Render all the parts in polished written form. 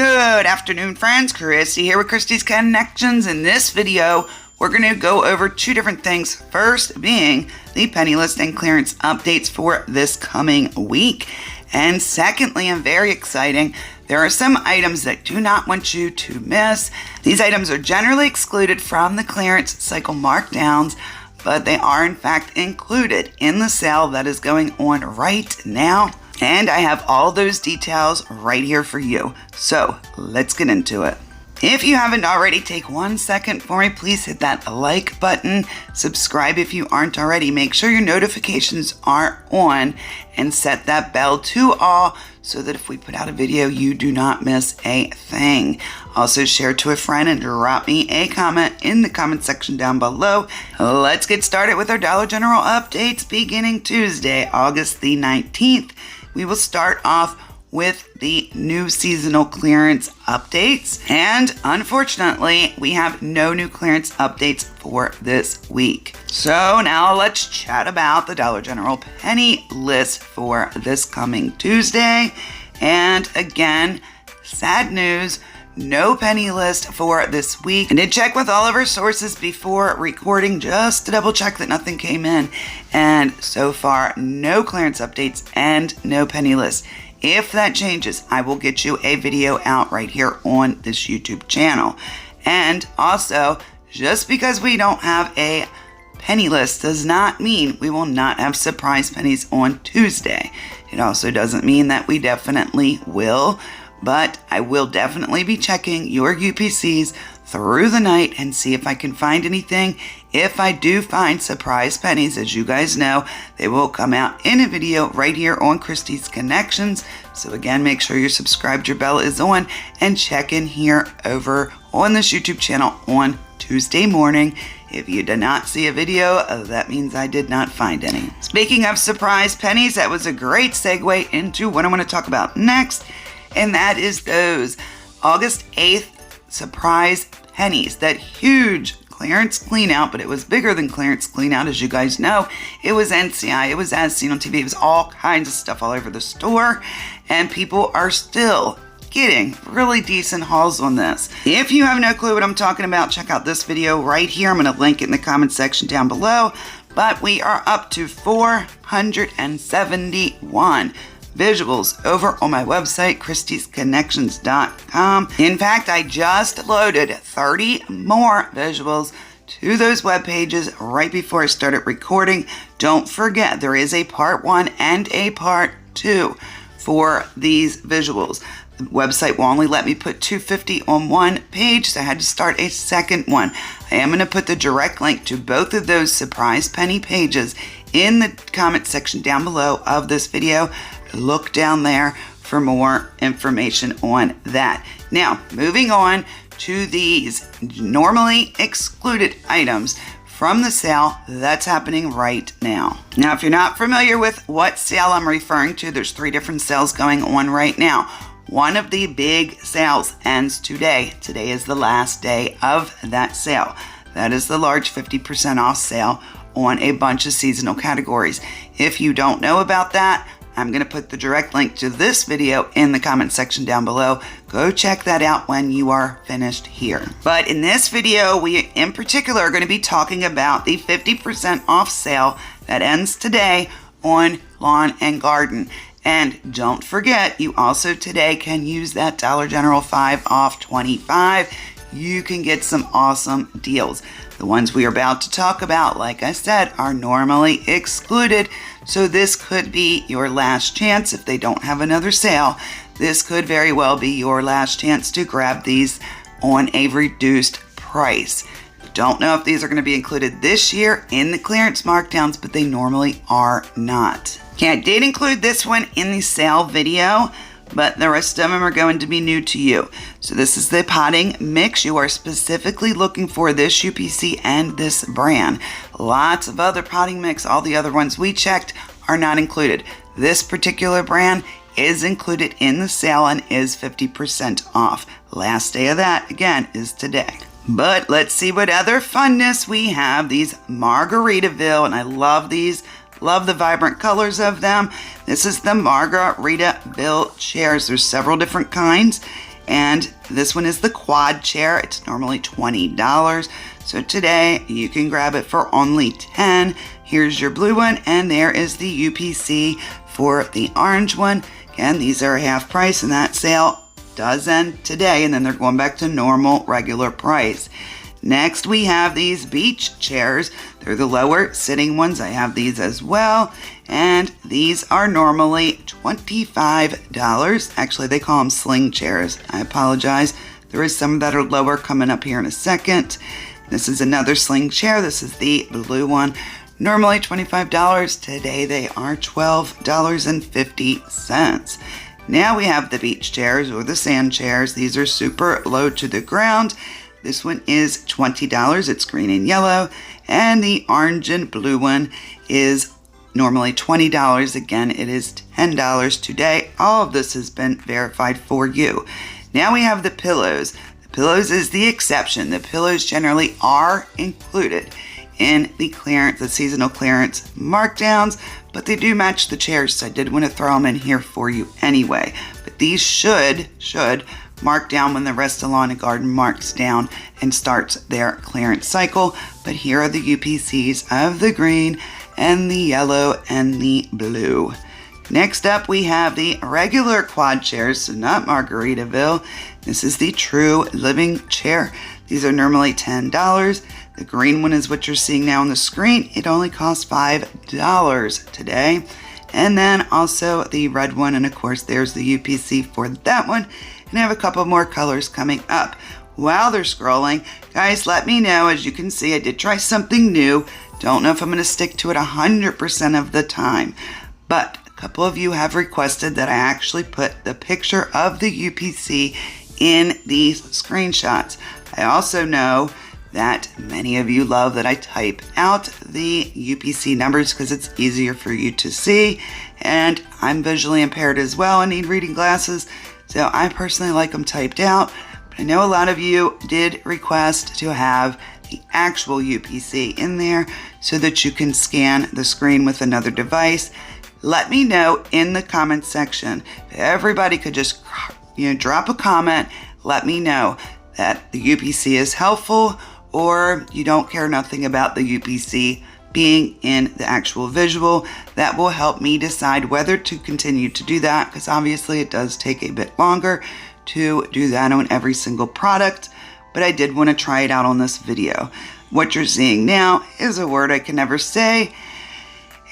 Good afternoon, friends. Kristie here with Kristie's Connections. In this video, we're going to go over two different things. First being the penny list and clearance updates for this coming week. And secondly, and very exciting, there are some items that do not want you to miss. These items are generally excluded from the clearance cycle markdowns, but they are in fact included in the sale that is going on right now. And I have all those details right here for you. So let's get into it. If you haven't already, take 1 second for me. Please hit that like button. Subscribe if you aren't already. Make sure your notifications are on and set that bell to all so that if we put out a video, you do not miss a thing. Also share to a friend and drop me a comment in the comment section down below. Let's get started with our Dollar General updates beginning Tuesday, August the 19th. We will start off with the new seasonal clearance updates. And unfortunately, we have no new clearance updates for this week. So now let's chat about the Dollar General penny list for this coming Tuesday. And again, sad news, no penny list for this week. I did check with all of our sources before recording just to double check that nothing came in. And so far, no clearance updates and no penny list. If that changes, I will get you a video out right here on this YouTube channel. And also, just because we don't have a penny list does not mean we will not have surprise pennies on Tuesday. It also doesn't mean that we definitely will. But I will definitely be checking your UPCs through the night and see if I can find anything. If I do find surprise pennies, as you guys know, they will come out in a video right here on Kristie's Connections. So again, make sure you're subscribed, your bell is on, and check in here over on this YouTube channel on Tuesday morning. If you did not see a video, that means I did not find any. Speaking of surprise pennies, that was a great segue into what I want to talk about next. And that is those August 8th surprise pennies. That huge clearance clean out, but it was bigger than clearance clean out, as you guys know. It was NCI, it was As Seen on TV, it was all kinds of stuff all over the store. And people are still getting really decent hauls on this. If you have no clue what I'm talking about, check out this video right here. I'm going to link it in the comment section down below. But we are up to 471 visuals over on my website, kristiesconnections.com. In fact, I just loaded 30 more visuals to those web pages right before I started recording. Don't forget, there is a part 1 and a part 2 for these visuals. The website will only let me put 250 on one page, so I had to start a second one. I am going to put the direct link to both of those surprise penny pages in the comment section down below of this video. Look down there for more information on that. Now, moving on to these normally excluded items from the sale that's happening right now. Now, if you're not familiar with what sale I'm referring to, there's 3 different sales going on right now. One of the big sales ends today. Today is the last day of that sale. That is the large 50% off sale on a bunch of seasonal categories. If you don't know about that, I'm going to put the direct link to this video in the comment section down below. Go check that out when you are finished here. But in this video, we in particular are going to be talking about the 50% off sale that ends today on lawn and garden. And don't forget, you also today can use that Dollar General 5 off 25. You can get some awesome deals. The ones we are about to talk about, like I said, are normally excluded. So this could be your last chance if they don't have another sale. This could very well be your last chance to grab these on a reduced price. Don't know if these are going to be included this year in the clearance markdowns, but they normally are not. Okay, I did include this one in the sale video, but the rest of them are going to be new to you. So this is the potting mix. You are specifically looking for this UPC and this brand. Lots of other potting mix, all the other ones we checked are not included. This particular brand is included in the sale and is 50% off. Last day of that, again, is today. But let's see what other funness we have. These Margaritaville, and I love these. Love the vibrant colors of them. This is the Margaritaville chairs. There's several different kinds. And this one is the quad chair. It's normally $20. So today you can grab it for only $10. Here's your blue one, and there is the UPC for the orange one. Again, these are half price, and that sale does end today, and then they're going back to normal regular price. Next, we have these beach chairs. They're the lower sitting ones. I have these as well, and these are normally $25. Actually, they call them sling chairs. I apologize. There is some that are lower coming up here in a second. This is another sling chair. This is the blue one. Normally $25. Today they are $12.50. Now we have the beach chairs or the sand chairs. These are super low to the ground. This one is $20. It's green and yellow. And the orange and blue one is normally $20. Again, it is $10 today. All of this has been verified for you. Now we have the pillows. The pillows is the exception. The pillows generally are included in the clearance, the seasonal clearance markdowns, but they do match the chairs, so I did want to throw them in here for you anyway. But these should mark down when the Restylane Garden marks down and starts their clearance cycle. But here are the UPCs of the green and the yellow and the blue. Next up, we have the regular quad chairs, so not Margaritaville. This is the True Living chair. These are normally $10. The green one is what you're seeing now on the screen. It only costs $5 today. And then also the red one, and of course there's the UPC for that one. And I have a couple more colors coming up. While they're scrolling, guys, let me know. As you can see, I did try something new. Don't know if I'm going to stick to it 100% of the time, but a couple of you have requested that I actually put the picture of the UPC in these screenshots. I also know that many of you love that I type out the UPC numbers because it's easier for you to see, and I'm visually impaired as well. I need reading glasses, so I personally like them typed out. But I know a lot of you did request to have the actual UPC in there so that you can scan the screen with another device. Let me know in the comment section. If everybody could just drop a comment, let me know that the UPC is helpful, or you don't care nothing about the UPC being in the actual visual. That will help me decide whether to continue to do that, because obviously it does take a bit longer to do that on every single product, but I did want to try it out on this video. What you're seeing now is a word I can never say,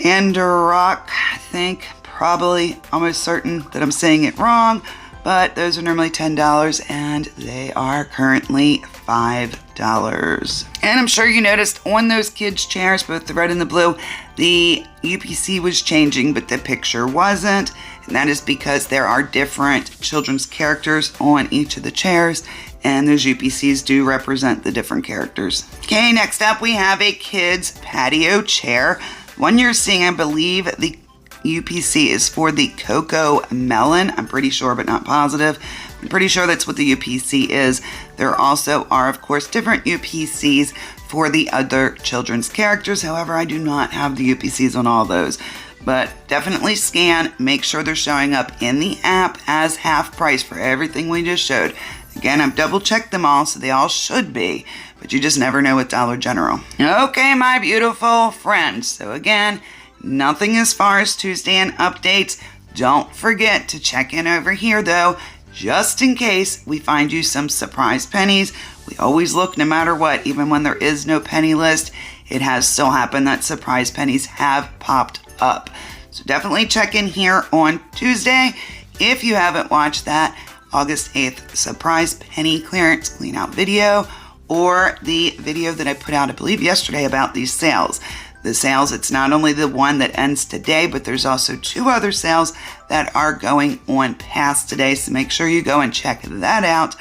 Androck. I think, probably, almost certain that I'm saying it wrong, but those are normally $10 and they are currently $5. And I'm sure you noticed on those kids' chairs, both the red and the blue, the UPC was changing, but the picture wasn't. And that is because there are different children's characters on each of the chairs, and those UPCs do represent the different characters. Okay, next up we have a kids' patio chair. One you're seeing, I believe the UPC is for the Cocoa Melon. I'm pretty sure, but not positive. I'm pretty sure that's what the UPC is. There also are, of course, different UPCs for the other children's characters. However, I do not have the UPCs on all those. But definitely scan, make sure they're showing up in the app as half price for everything we just showed. Again, I've double checked them all, so they all should be, but you just never know with Dollar General. Okay, my beautiful friends. So again, nothing as far as Tuesday and updates. Don't forget to check in over here though, just in case we find you some surprise pennies. We always look no matter what, even when there is no penny list. It has so happened that surprise pennies have popped up. So definitely check in here on Tuesday. If you haven't watched that August 8th surprise penny clearance clean out video, or the video that I put out, I believe yesterday, about these sales. The sales, it's not only the one that ends today, but there's also 2 other sales that are going on past today. So make sure you go and check that out,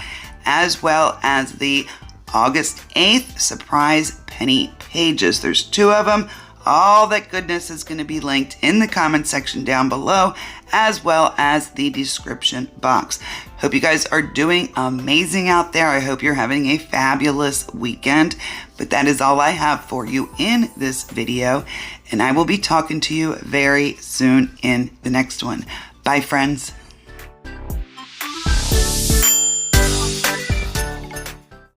as well as the August 8th surprise penny pages. There's 2 of them. All that goodness is going to be linked in the comment section down below, as well as the description box. Hope you guys are doing amazing out there. I hope you're having a fabulous weekend. But that is all I have for you in this video, and I will be talking to you very soon in the next one. Bye, friends.